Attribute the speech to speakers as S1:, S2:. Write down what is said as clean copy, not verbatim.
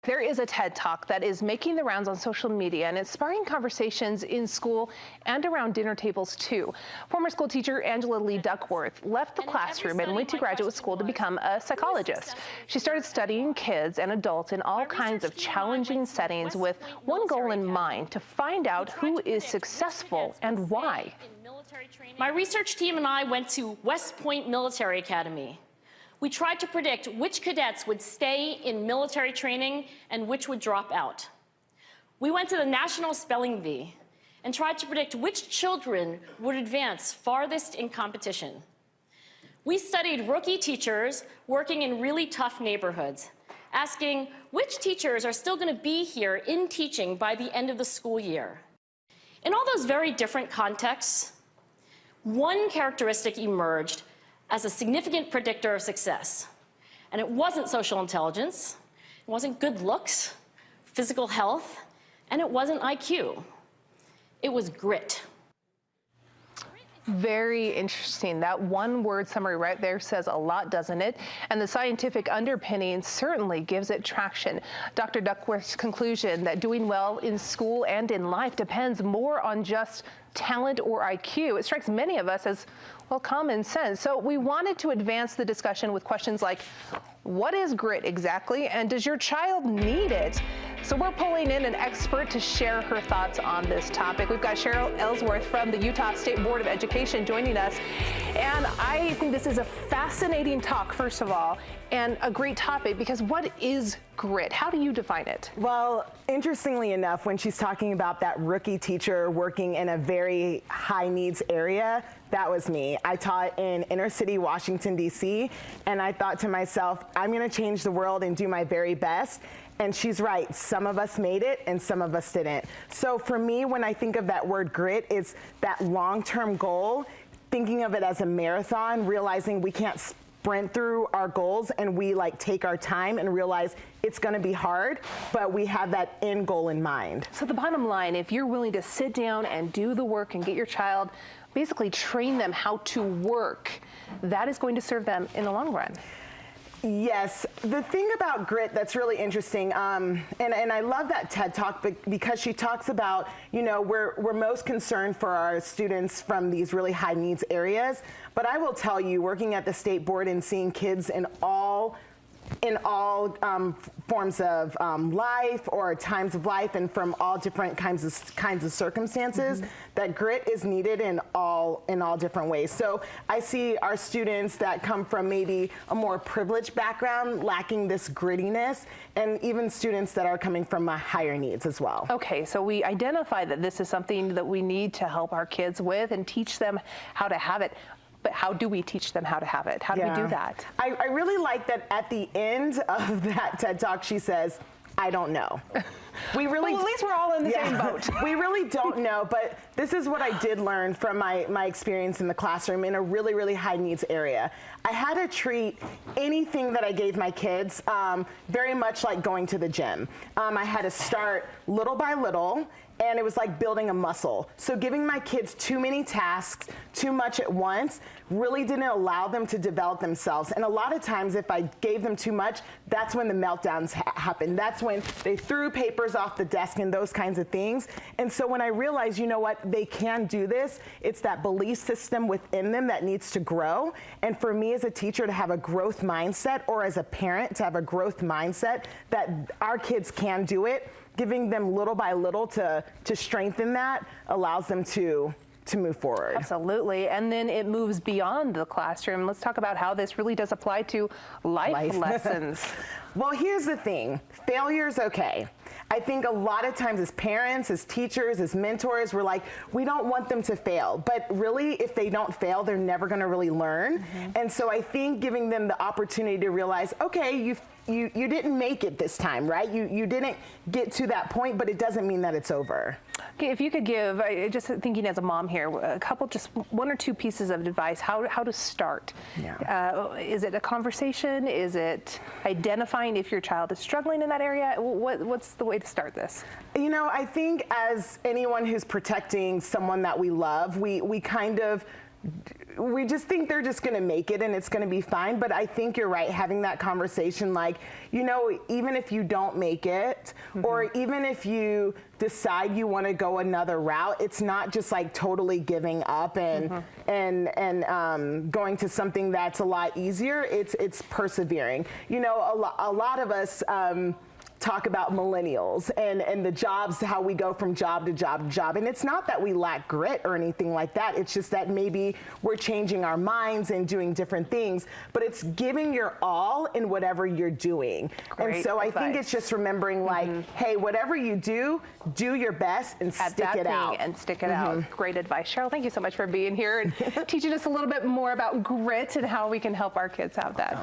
S1: There is a TED Talk that is making the rounds on social media, and it's sparking conversations in school and around dinner tables too. Former school teacher Angela Lee Duckworth left the classroom and went to graduate school to become a psychologist. She started studying kids and adults in all kinds of challenging settings with one goal in mind: to find out who is successful and why.
S2: My research team and I went to West Point Military Academy. We tried to predict which cadets would stay in military training and which would drop out. We went to the National Spelling Bee and tried to predict which children would advance farthest in competition. We studied rookie teachers working in really tough neighborhoods, asking which teachers are still going to be here in teaching by the end of the school year. In all those very different contexts, one characteristic emerged as a significant predictor of success. And it wasn't social intelligence, it wasn't good looks, physical health, and it wasn't IQ. It was grit.
S1: Very interesting. That one-word summary right there says a lot, doesn't it? And the scientific underpinning certainly gives it traction. Dr. Duckworth's conclusion that doing well in school and in life depends more on just talent or IQ. It strikes many of us as, well, common sense. So we wanted to advance the discussion with questions like, what is grit exactly, and does your child need it? So we're pulling in an expert to share her thoughts on this topic. We've got Sheryl Ellsworth from the Utah State Board of Education joining us. And I think this is a fascinating talk, first of all, and a great topic, because what is grit? How do you define it?
S3: Well, interestingly enough, when she's talking about that rookie teacher working in a very high needs area, that was me. I taught in inner city Washington, D.C., and I thought to myself, I'm going to change the world and do my very best. And she's right. Some of us made it and some of us didn't. So for me, when I think of that word grit, it's that long-term goal, thinking of it as a marathon, realizing we can't sprint through our goals, and we take our time and realize it's going to be hard, but we have that end goal in mind.
S1: So the bottom line, if you're willing to sit down and do the work and get your child, basically train them how to work, that is going to serve them in the long run.
S3: Yes, the thing about grit that's really interesting, and I love that TED Talk because she talks about, we're most concerned for our students from these really high needs areas. But I will tell you, working at the state board and seeing kids in all forms of life or times of life and from all different kinds of circumstances, that grit is needed in all different ways. So I see our students that come from maybe a more privileged background lacking this grittiness, and even students that are coming from higher needs as well.
S1: Okay, so we identify that this is something that we need to help our kids with and teach them how to have it. But how do we teach them how to have it? How do we do that?
S3: I really like that at the end of that TED Talk, she says, I don't know. We really,
S1: well, at least we're all in the same boat.
S3: We really don't know, but this is what I did learn from my experience in the classroom in a really, really high needs area. I had to treat anything that I gave my kids very much like going to the gym. I had to start little by little, and it was like building a muscle. So giving my kids too many tasks, too much at once, really didn't allow them to develop themselves. And a lot of times if I gave them too much, that's when the meltdowns happened. That's when they threw papers off the desk and those kinds of things. And so when I realized, you know what, they can do this, it's that belief system within them that needs to grow. And for me as a teacher to have a growth mindset, or as a parent to have a growth mindset that our kids can do it, giving them little by little to strengthen that allows them to move forward.
S1: Absolutely. And then it moves beyond the classroom. Let's talk about how this really does apply to life lessons.
S3: Well, here's the thing. Failure's okay. I think a lot of times as parents, as teachers, as mentors, we're like, we don't want them to fail. But really, if they don't fail, they're never going to really learn. And so I think giving them the opportunity to realize, okay, you didn't make it this time, right? You didn't get to that point, but it doesn't mean that it's over.
S1: Okay, if you could give, just thinking as a mom here, a couple, just one or two pieces of advice, how to start.
S3: Yeah.
S1: Is it a conversation? Is it identifying if your child is struggling in that area? What's the way to start this?
S3: I think as anyone who's protecting someone that we love, we kind of we just think they're just going to make it and it's going to be fine. But I think you're right, having that conversation, like, you know, even if you don't make it, or even if you decide you want to go another route, it's not just like totally giving up and going to something that's a lot easier. It's persevering. You know, a lot of us talk about millennials and the jobs, how we go from job to job to job. And it's not that we lack grit or anything like that. It's just that maybe we're changing our minds and doing different things, but it's giving your all in whatever you're doing.
S1: Great
S3: and so
S1: advice.
S3: I think it's just remembering, like, hey, whatever you do your best and
S1: At
S3: stick
S1: that
S3: it
S1: thing
S3: out.
S1: and stick it out. Great advice. Sheryl, thank you so much for being here and teaching us a little bit more about grit and how we can help our kids have that.